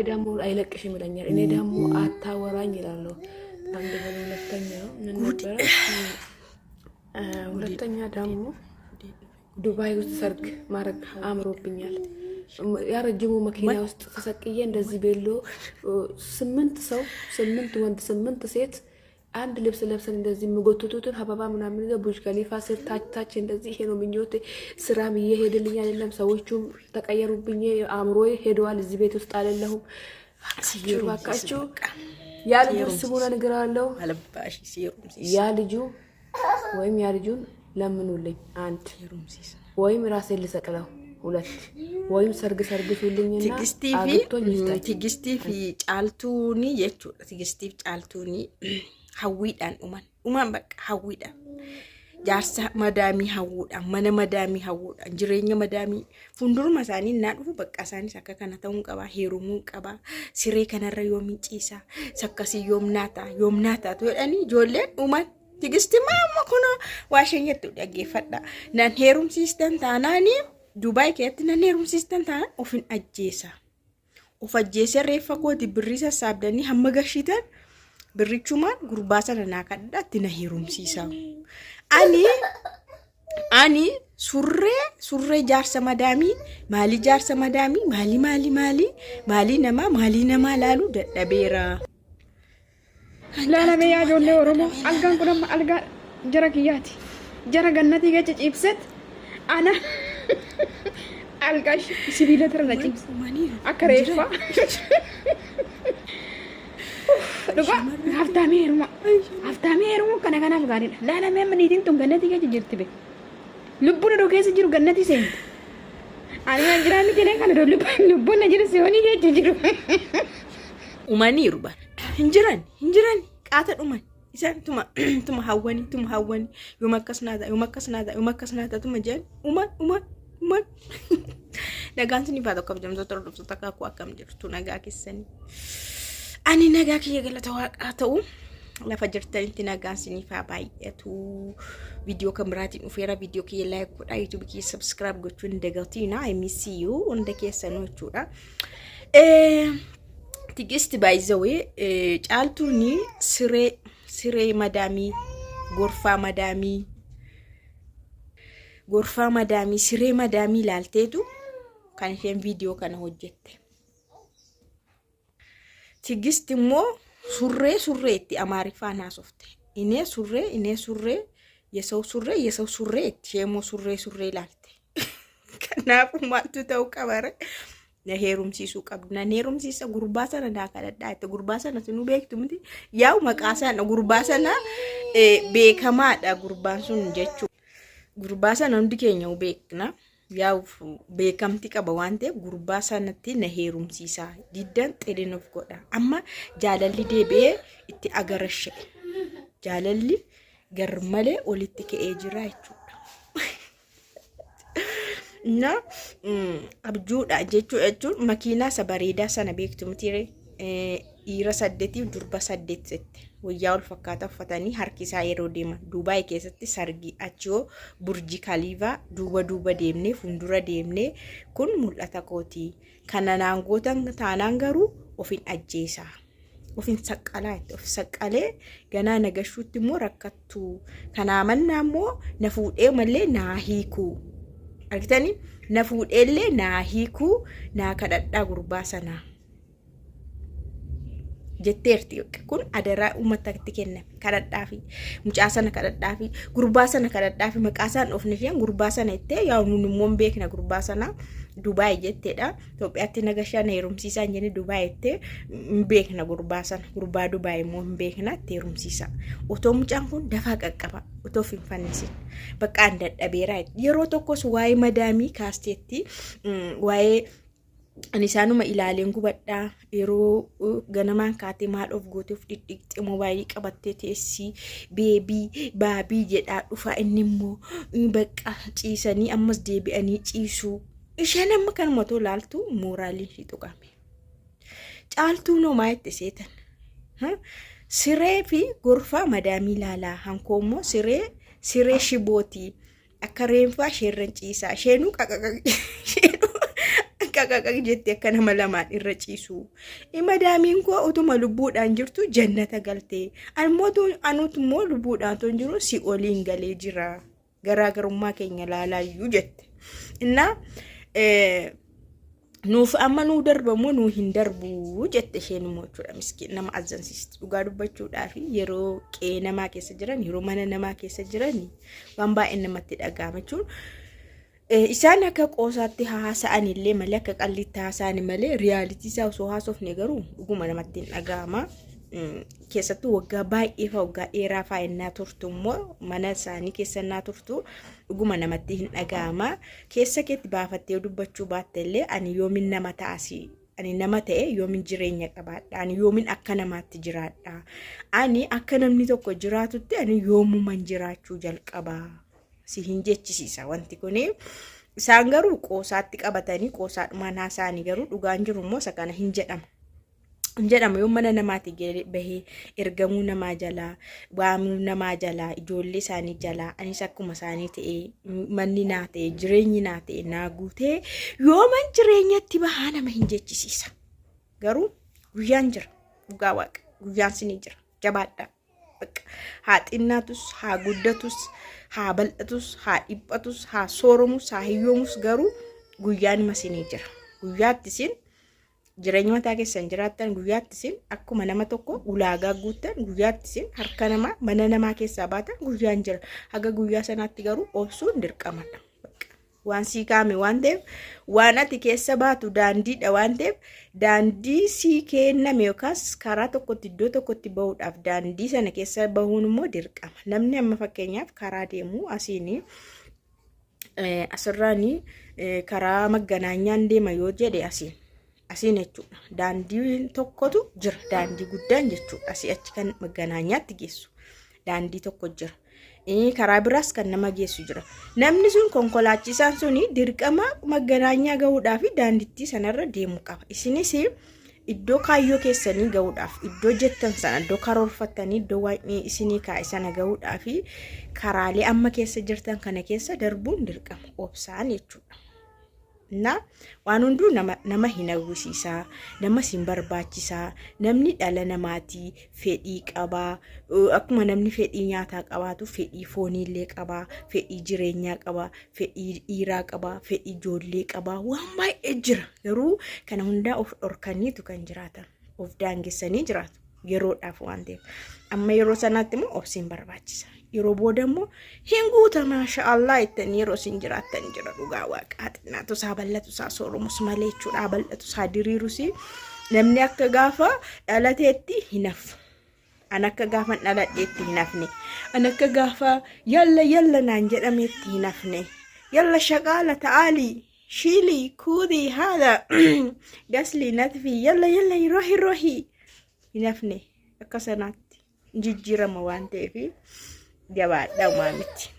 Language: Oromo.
ደግሞ አይለቅሽም ይለኛል። እኔ ደግሞ አታወራኝ ይላለሁ። አንድ ሁለተኛው ምን ነበር? ሁለተኛ ደግሞ ዱባይ ውስጥ ሰርግ ማድረግ አምሮብኛል። ያረጅሙ መኪና ውስጥ ተሰቅዬ እንደዚህ ቤሎ 8 ሰው 8 ወንድ 8 ሴት አንድ ልብስ ለብሰን እንደዚህ ምጎትቱትን ሀባባ ምናምን ይዘው ቡጅ ከሊፋ ስር ታች እንደዚህ ይሄ ነው ምኞቴ። ስራም እየሄድልኝ አይደለም። ሰዎቹም ተቀየሩብኝ። አእምሮዬ ሄደዋል። እዚህ ቤት ውስጥ አይደለሁም። ሲባካችሁ ያ ልጅ ስሙን እነግራለሁ። ያ ልጁ ወይም ያ ልጁን ለምኑልኝ። አንድ ወይም ራሴን ልሰቅለው። ሁለት ወይም ሰርግ ሰርግቱልኝና ትግስቲፍ ጫልቱኒ የቹ ትግስቲፍ ጫልቱኒ hawwiidhaan uman bakka hawwiidhaan jaarsa madaamii hawwuudhaan mana madaamii hawwuudhaan jireenya madaamii fuulduruma isaanii naa dhufu bakka isaanis akka kana ta'uu qaba, heerumuu qaba, siree kanarra yoomin ciisa, sakkasii yoomnaata jedhanii ijoolleen uman tigistima amma kun waasheen jettu dhaggeeffadha. Nan heerumsiistan taanaanii Dubaay keessatti nan heerumsiistan taanaan ofin ajjeesa. Of ajjeesee reeffa kooti birrii sassaabdanii hamma gashiitan birrichumaan gurbaa sana naa kadhaatti na heerumsiisa. Ani surree jaarsa madaamii maali namaa laalu dadhabeera. Laala mee ijoollee Oromoo algaan kun amma algaa jara kiyyaati. Jara gannatii gacha ciibset ana algaa sibiila tara na ciibse akka reeffaa. Dhugaa haftaamee heeruma kana kanaaf gaariidha. Laala mee amma niitiin tun gannatii gacha jirti be. Lubbuun iddoo keessa jiru gannatii seenti. Ani waan jiraan miti leen kana lubbuun na jiru seewanii jecha jiru. Umaniiru bara. Hin jiran qaata dhuman. Isaan tuma hawwanii yooma akkas naata tuma jedhan uman. Nagaan sinii faa tokko abjamtoota hordoftoota akka akkam jirtu nagaa keessanii. Ani nagaa kiyya galata waaqaa ta'u lafa jirtanitti nagaan sinii faa baay'atu. Viidiyoo kan biraatiin dhufeera. Viidiyoo kiyya like godhaa, YouTube kiyya subscribe gochuun hin dagatina. I miss you hunda keessanuu jechuudha. Tigisti by the way caaltuuni siree madaamii gorfaa madaamii siree madaamii ilaalteetu kan isheen viidiyoo kana hojjette. Tigisti immoo surree itti amaariffaan haasofte. Inee surree የሰው surree itti sheemoo surree ilaalte. Kanaafuu maaltu ta'uu qabare? Na heerumsiisuu qabdu. Na heerumsiisa gurbaa sana naa kadhadhaa itti gurbaa sana sinu beektu miti. Yaa'u maqaa sana gurbaa sana beekamaadha gurbaan sun jechuudha. Gurbaa sana hundi keenya beekna. Yaa'u beekamti qaba waan ta'eef gurbaa sanatti na heerumsiisaa. Diddan xedeen of godha. Amma jaalalli deebi'ee itti agarashe. Jaalalli garmalee olitti ka'ee jira jechuudha. Na abjuudha jechuun makiinaa isa bareedaa sana beektu miti dhiira 8 durba 8 wayyaa wal fakkaata uffatanii harki isaa yeroo deeman Dubaay keessatti sargi achoo burji Khaliifaa duuba deemnee fuuldura deemnee kun mul'ata kooti. Kana naangootan taanaan garuu ofin ajjeesa. Ofin saqqalee ganaa nagashuutti immoo rakkattu. Kanaa mannaa immoo na fuudhee malee naa hiikuu. Argitanii na fuudheellee naa hiikuu naa kadhadhaa gurbaa sanaa jetteerti. Kun adaraa uummatatti kenname. Kadhadhaafi mucaa sana kadhadhaafi gurbaa sana kadhadhaafi maqaa isaan ofne isheen gurbaa sana ittee yaa nuun immoo beekna gurbaa sana Dubaay jetteedha. Itoophiyaatti nagashaan heerumsiisaa jenni Dubaay ittee beekna gurbaa sana. Gurbaa Dubaay immoo beekna itti heerumsiisa. Otoo mucaan kun dafaa qaqqaba. Otoo finfannisin. Bakka dadhabeera. Yeroo tokkos waa'ee madaamii kaasteetti waa'ee ani isaanuma ilaaleen gubadhaa yeroo ganamaan kaatee maal of gooteef dhidhiqxee moobaayilii qabattee teessii baabii jedhaa dhufa. Inni immoo bakka ciisanii ammas deebi'anii ciisuu. Isheen amma kanuma too laaltu mooraaliin ishii tuqame. Caaltuu nomaa itti seetan. Siree fi gorfaa madaamii laalaa. Hankoo immoo siree shibootii akka reenfaa sheerran ciisaa. Isheenuu qaqaqaq jettee akka nama lamaan irra ciisu. Madaamiin koo utuma lubbuudhaan jirtu jannata galtee. Anuutu immoo lubbuudhaan ton jiru si oliin galee jira. Garaagarummaa keenya laalaayyuu jette. Innaa nuuf amma nuu darbamoo nuu hin darbu jette isheen immoo jechuudha. Miskiin nama azansiisti dhugaa dubbachuudhaaf yeroo qe'ee namaa keessa jiran yeroo mana namaa keessa jiran waan baay'ee namatti dhaga'ama jechuudha. Isaan akka qoosaatti haasa'an illee malee akka qalliitti haasa'an malee riyaalitii isaa osoo haasofne garuu dhuguma namatti hin dhaga'ama. Keessattuu waggaa baay'ee waggaa dheeraa faayinaa turtu immoo mana isaanii keessannaa turtu dhuguma namatti hin dhaga'ama. Keessa keetti baafattee dubbachuu baatte illee ani yoomin nama taasi. Ani nama ta'e yoomin jireenya qabaadha. Ani yoomin akka namaatti jiraadha. Ani akka namni tokko jiraatutti ani yoomuman jiraachuu jalqaba. Si hin jechisiisa wanti kuni. Isaan garuu qoosaatti qabatanii qoosaadhumaan haasa'anii garuu dhugaan jiru immoo isa kana hin jedhama. Jedhama yoo mana namaati bahee ergamuu namaa jalaa waamuu namaa jalaa ijoollee isaanii jalaa anis akkuma isaanii ta'e manni naa ta'e jireenyi naa ta'e naa guutee yooman jireenyatti bahaa nama hin jechisiisa. Garuu guyyaan jira dhugaa waaqa guyyaan sinii jira jabaadha. Haa xinnaatus haa guddatus haa bal'atus haa dhiphatus haa sooromus haa hiyyoomus garuu guyyaan ima sinii jira. Guyyaatti sin jireenya mataa keessan jiraattan guyyaatti sin akkuma nama tokko ulaagaa guuttan guyyaatti sin harka namaa mana namaa keessaa baatan guyyaan jira. Haga guyyaa sanaatti garuu obsuun dirqamadha. Waan sii kaame waan ta'eef waan ati keessa baatu daandiidha waan ta'eef daandii sii kenname yookaas karaa tokkotti iddoo tokkotti bahuudhaaf daandii sana keessa bahuun immoo dirqama. Namni amma fakkeenyaaf karaa deemu asiin asirraanii karaa Magganaanyaan deema yoo jedhe asiin jechuudha. Daandii tokkotu jira. Daandii guddaan jechuudha. Asii achi kan Magganaanyaatti geessu. Daandii tokko jira. Karaa biraas kan nama geessu jira. Namni sun konkolaachisaan suni dirqama Magganaanyaa gahuudhaaf daandittii sanarra deemuu qaba. Isinis iddoo kaayyoo keessanii gahuudhaaf iddoo jettan sana iddoo karoorfattanii iddoo waa'ee isinii kaa'e sana gahuudhaaf karaalee amma keessa jirtan kana keessa darbuun dirqama obsaan jechuudha. Na waan hunduu nama hin hawwisiisa nama sin barbaachisaa namni dhala namaati fedhii qabaa akkuma namni fedhii nyaataa qabaatu fedhii fooniillee qabaa fedhii jireenyaa qabaa fedhii dhiiraa qabaa fedhii ijoollee qabaa waan baay'ee jira garuu kana hundaa of dhorkaniitu kan jiraatan of daangessanii jiraatu yeroodhaaf waan ta'eef amma yeroo sanaatti immoo obsiin barbaachisa. Yeroo booda immoo hin guuta maashaallah ittanii yeroo sin jiraattan jira dhugaa waaqa xinnaatu isaa bal'atu isaa sooromus malee jechuudha bal'atu isaa diriirus namni akka gaafa dhalateetti hin hafu. An akka gaafa dhaladheetti hin hafne. An akka gaafa yalla naan jedhameetti hin hafne. Yalla shaqaala ta'aalii shiilii kuudii haala gasli natfi yalla rohi hin hafne akka sanaatti jijjiirama waan ta'eef jabaadha maamiti.